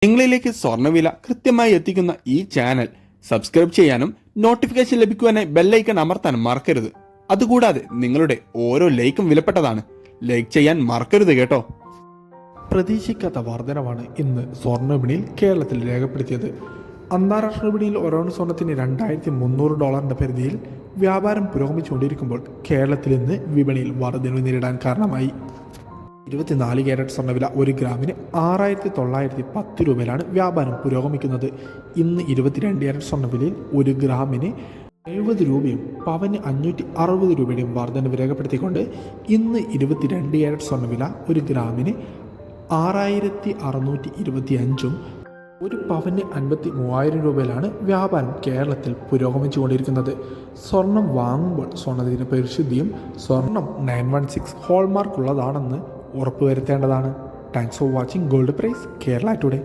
നിങ്ങളിലേക്ക് സ്വർണ്ണവില കൃത്യമായി എത്തിക്കുന്ന ഈ ചാനൽ സബ്സ്ക്രൈബ് ചെയ്യാനും നോട്ടിഫിക്കേഷൻ ലഭിക്കുവാനായി ബെല്ലൈക്കൺ അമർത്താനും മറക്കരുത്. അതുകൂടാതെ നിങ്ങളുടെ ഓരോ ലൈക്കും വിലപ്പെട്ടതാണ്. ലൈക്ക് ചെയ്യാൻ മറക്കരുത് കേട്ടോ. പ്രതീക്ഷിക്കാത്ത വർധനവാണ് ഇന്ന് സ്വർണ്ണവിപണിയിൽ കേരളത്തിൽ രേഖപ്പെടുത്തിയത്. അന്താരാഷ്ട്ര വിപണിയിൽ ഒരൗൺസ് സ്വർണ്ണത്തിന് $2,300 പരിധിയിൽ വ്യാപാരം പുരോഗമിച്ചുകൊണ്ടിരിക്കുമ്പോൾ കേരളത്തിൽ ഇന്ന് വിപണിയിൽ വർധനവ് നേരിടാൻ കാരണമായി. 24 ക്യാരറ്റ് സ്വർണ്ണവില 1 ഗ്രാമിന് 6,910 രൂപയിലാണ് വ്യാപാരം പുരോഗമിക്കുന്നത്. ഇന്ന് 22 ക്യാരറ്റ് സ്വർണ്ണവിലയിൽ 1 ഗ്രാമിന് 70 രൂപയും പവന് 560 രൂപയുടെയും വർധനവ് രേഖപ്പെടുത്തിക്കൊണ്ട് ഇന്ന് 22 ക്യാരറ്റ് സ്വർണ്ണവില 1 ഗ്രാമിന് 6,625 ഒരു പവന് 53,000 രൂപയിലാണ് വ്യാപാരം കേരളത്തിൽ പുരോഗമിച്ചുകൊണ്ടിരിക്കുന്നത്. സ്വർണം വാങ്ങുമ്പോൾ സ്വർണ്ണത്തിന് പരിശുദ്ധിയും സ്വർണം 916 ഹോൾമാർക്ക് ഉള്ളതാണെന്ന് ഉറപ്പുവരുത്തേണ്ടതാണ്. Thanks for watching gold price Kerala today.